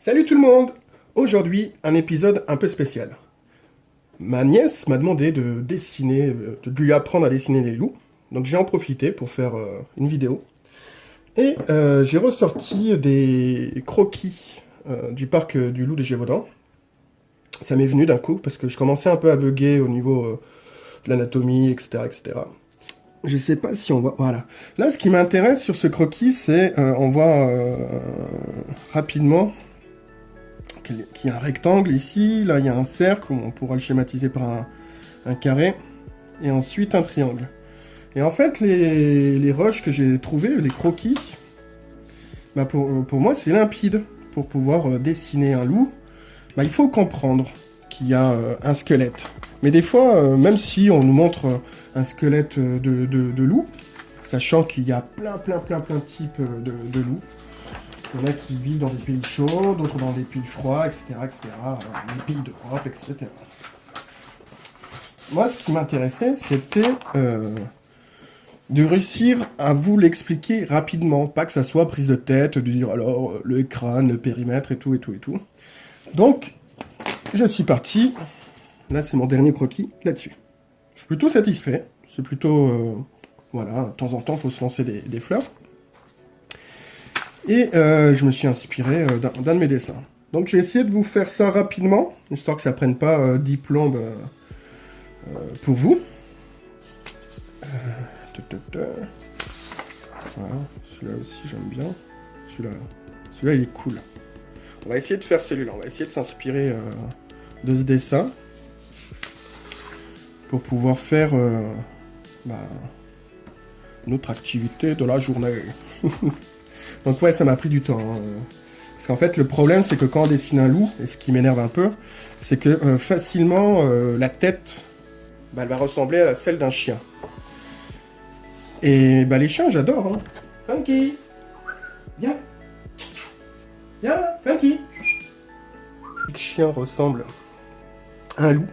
Salut tout le monde! Aujourd'hui, un épisode un peu spécial. Ma nièce m'a demandé de dessiner, de lui apprendre à dessiner des loups. Donc j'ai en profité pour faire une vidéo. Et j'ai ressorti des croquis du parc du loup de Gévaudan. Ça m'est venu d'un coup parce que je commençais un peu à bugger au niveau de l'anatomie, etc., etc. Je sais pas si on voit... Voilà. Là, ce qui m'intéresse sur ce croquis, c'est on voit rapidement qu'il y a un rectangle ici, là il y a un cercle, on pourra le schématiser par un carré, et ensuite un triangle. Et en fait, les rushs que j'ai trouvés, les croquis, bah pour moi c'est limpide. Pour pouvoir dessiner un loup, bah il faut comprendre qu'il y a un squelette. Mais des fois, même si on nous montre un squelette de loup, sachant qu'il y a plein de types de loups, il y en a qui vivent dans des pays chauds, d'autres dans des pays froids, etc., les pays d'Europe, etc. Moi, ce qui m'intéressait, c'était de réussir à vous l'expliquer rapidement, pas que ça soit prise de tête, de dire alors le crâne, le périmètre et tout. Donc, je suis parti. Là, c'est mon dernier croquis là-dessus. Je suis plutôt satisfait. C'est plutôt, voilà, de temps en temps, il faut se lancer des fleurs. Et je me suis inspiré d'un de mes dessins. Donc je vais essayer de vous faire ça rapidement, histoire que ça prenne pas 10 plombes pour vous. Voilà, celui-là aussi j'aime bien. Celui-là il est cool. On va essayer de faire celui-là, on va essayer de s'inspirer de ce dessin pour pouvoir faire notre activité de la journée. Donc ouais, ça m'a pris du temps. Hein. Parce qu'en fait, le problème, c'est que quand on dessine un loup, et ce qui m'énerve un peu, c'est que facilement, la tête, bah, elle va ressembler à celle d'un chien. Et bah, les chiens, j'adore. Hein. Funky! Viens! Viens, Funky! Le chien ressemble à un loup.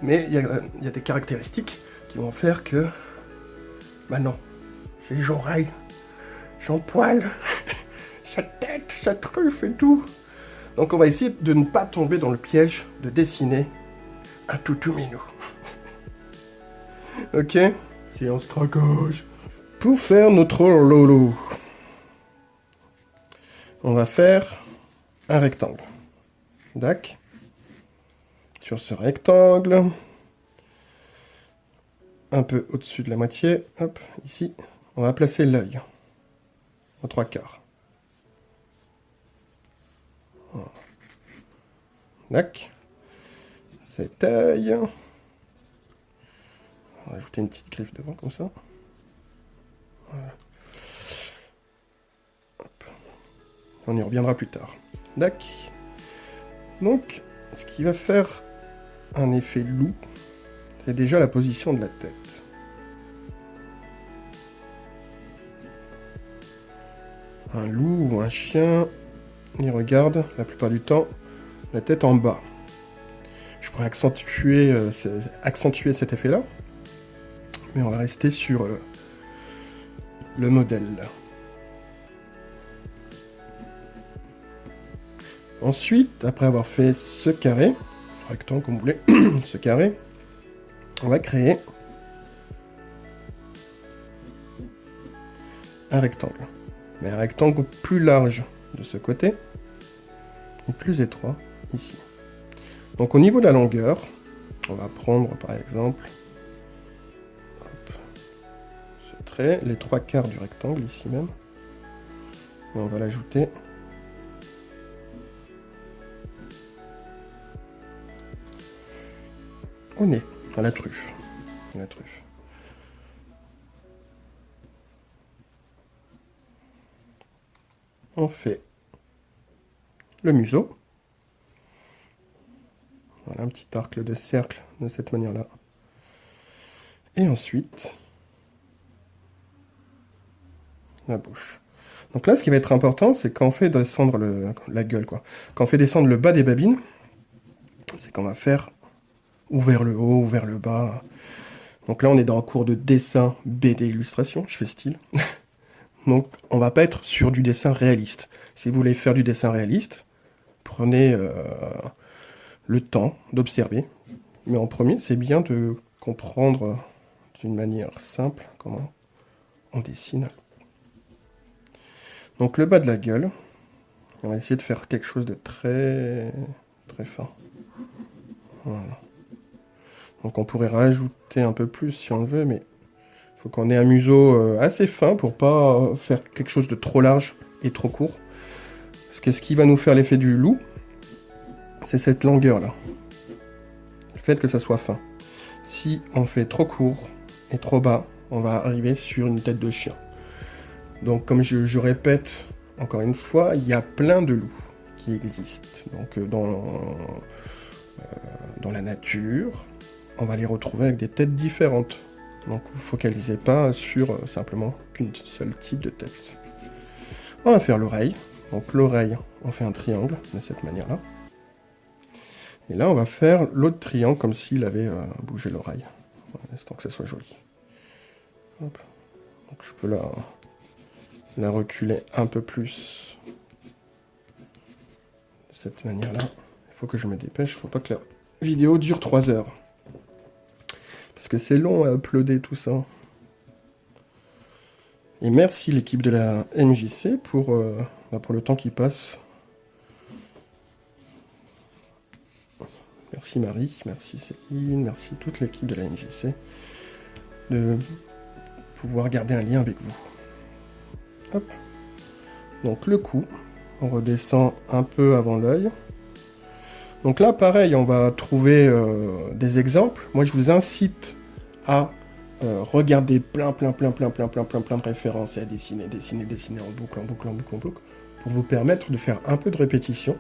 Mais il y a des caractéristiques qui vont faire que... Bah non, j'ai les oreilles. J'en poil, sa tête, sa truffe et tout. Donc on va essayer de ne pas tomber dans le piège de dessiner un toutou minou. Ok? Séance craquage. Pour faire notre lolo, on va faire un rectangle. Dac. Sur ce rectangle, un peu au-dessus de la moitié, hop, ici, on va placer l'œil. En 3/4. Voilà. Dac. Cet œil. On va ajouter une petite griffe devant comme ça. Voilà. Hop. On y reviendra plus tard. Dac. Donc, ce qui va faire un effet loup, c'est déjà la position de la tête. Un loup ou un chien, il regarde la plupart du temps la tête en bas. Je pourrais accentuer cet effet-là, mais on va rester sur le modèle. Ensuite, après avoir fait ce carré, rectangle comme vous voulez, ce carré, on va créer un rectangle. Mais un rectangle plus large de ce côté et plus étroit ici. Donc au niveau de la longueur, on va prendre par exemple hop, ce trait, les 3/4 du rectangle ici même, et on va l'ajouter au nez, à la truffe. On fait le museau. Voilà, un petit arc de cercle de cette manière-là. Et ensuite, la bouche. Donc là, ce qui va être important, c'est quand on fait descendre la gueule, quoi. Quand on fait descendre le bas des babines, c'est qu'on va faire ou vers le haut, ou vers le bas. Donc là, on est dans un cours de dessin, BD, illustration. Je fais style. Donc, on va pas être sur du dessin réaliste. Si vous voulez faire du dessin réaliste, prenez le temps d'observer. Mais en premier, c'est bien de comprendre d'une manière simple comment on dessine. Donc le bas de la gueule, on va essayer de faire quelque chose de très fin. Voilà. Donc on pourrait rajouter un peu plus si on le veut, mais il faut qu'on ait un museau assez fin pour pas faire quelque chose de trop large et trop court. Parce que ce qui va nous faire l'effet du loup, c'est cette longueur là. Le fait que ça soit fin. Si on fait trop court et trop bas, on va arriver sur une tête de chien. Donc comme je répète encore une fois, il y a plein de loups qui existent. Donc dans la nature, on va les retrouver avec des têtes différentes. Donc vous ne focalisez pas sur simplement qu'une seule type de tête. On va faire l'oreille. Donc l'oreille, on fait un triangle de cette manière-là. Et là, on va faire l'autre triangle comme s'il avait bougé l'oreille. En instant que ça soit joli. Hop. Donc je peux la reculer un peu plus. De cette manière-là. Il faut que je me dépêche. Il ne faut pas que la vidéo dure 3 heures. Parce que c'est long à uploader tout ça. Et merci l'équipe de la MJC pour le temps qui passe. Merci Marie, merci Céline, merci toute l'équipe de la MJC de pouvoir garder un lien avec vous. Hop. Donc le cou, on redescend un peu avant l'œil. Donc là, pareil, on va trouver des exemples. Moi, je vous incite à regarder plein de références et à dessiner en boucle, pour vous permettre de faire un peu de répétition,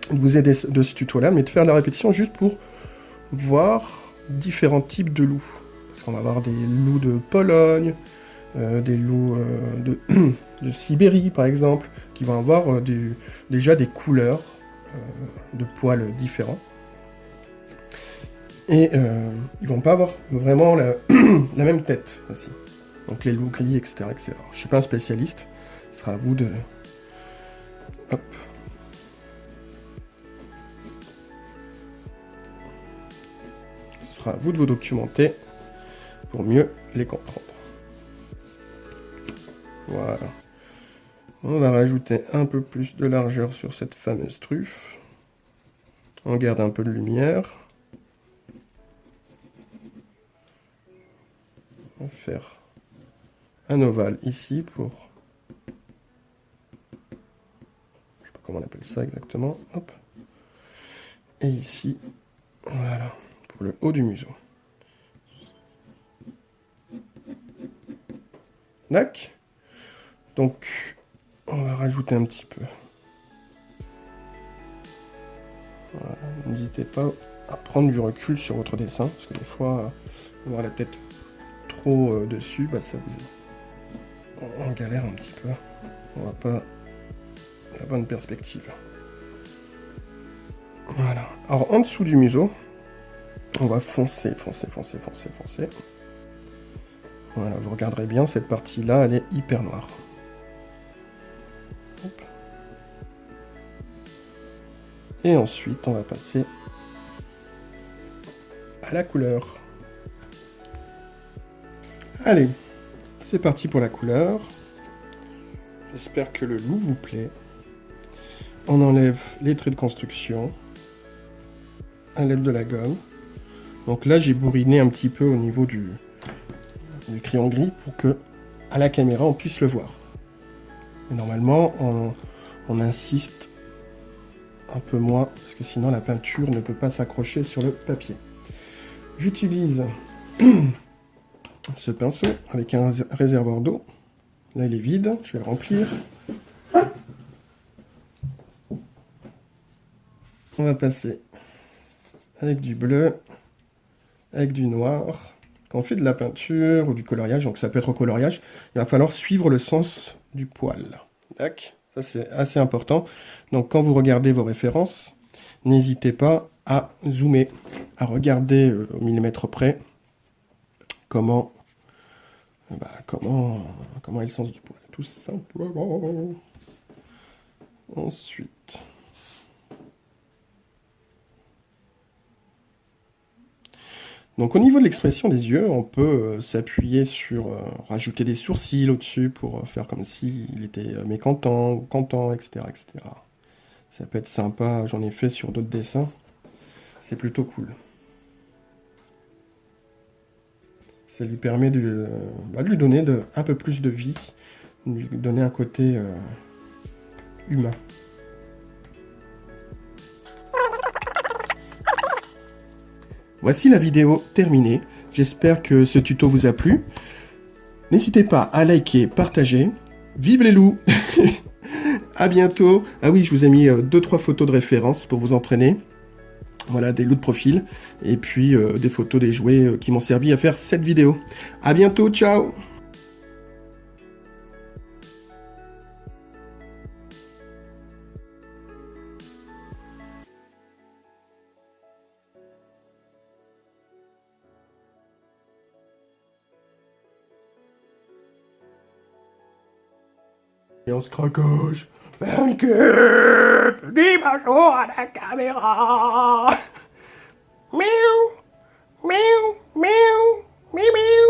de vous aider de ce tuto-là, mais de faire de la répétition juste pour voir différents types de loups. Parce qu'on va avoir des loups de Pologne, des loups de Sibérie, par exemple, qui vont avoir déjà des couleurs de poils différents. Et ils vont pas avoir vraiment la même tête aussi. Donc les loups gris, etc. etc. Je suis pas un spécialiste, ce sera à vous de... Hop. Ce sera à vous de vous documenter pour mieux les comprendre. Voilà. On va rajouter un peu plus de largeur sur cette fameuse truffe. On garde un peu de lumière. On va faire un ovale ici pour... Je sais pas comment on appelle ça exactement. Hop. Et ici, voilà, pour le haut du museau. Tac. Donc, on va rajouter un petit peu. Voilà. N'hésitez pas à prendre du recul sur votre dessin, parce que des fois, avoir la tête trop dessus, bah, ça vous... On galère un petit peu. On va pas la bonne perspective. Voilà. Alors, en dessous du museau, on va foncer. Voilà, vous regarderez bien, cette partie-là, elle est hyper noire. Hop. Et ensuite, on va passer à la couleur. Allez, c'est parti pour la couleur. J'espère que le loup vous plaît. On enlève les traits de construction à l'aide de la gomme. Donc là, j'ai bourriné un petit peu au niveau du crayon gris pour que, à la caméra, on puisse le voir. Et normalement, on insiste un peu moins, parce que sinon la peinture ne peut pas s'accrocher sur le papier. J'utilise ce pinceau avec un réservoir d'eau. Là, il est vide, je vais le remplir. On va passer avec du bleu, avec du noir. Quand on fait de la peinture ou du coloriage, donc ça peut être au coloriage, il va falloir suivre le sens du poil. Tac. Ça, c'est assez important. Donc, quand vous regardez vos références, n'hésitez pas à zoomer, à regarder au millimètre près comment est le sens du poil. Tout simplement. Ensuite, Donc au niveau de l'expression des yeux, on peut s'appuyer sur rajouter des sourcils au-dessus pour faire comme s'il était mécontent ou content, etc., etc. Ça peut être sympa, j'en ai fait sur d'autres dessins. C'est plutôt cool. Ça lui permet de lui donner un peu plus de vie, de lui donner un côté humain. Voici la vidéo terminée. J'espère que ce tuto vous a plu. N'hésitez pas à liker, partager. Vive les loups! À bientôt. Ah oui, je vous ai mis 2-3 photos de référence pour vous entraîner. Voilà, des loups de profil. Et puis des photos des jouets qui m'ont servi à faire cette vidéo. À bientôt, ciao! Et on se crocoche. 24, dis bonjour à la caméra. Miaou, miaou, miaou, miaou, miaou.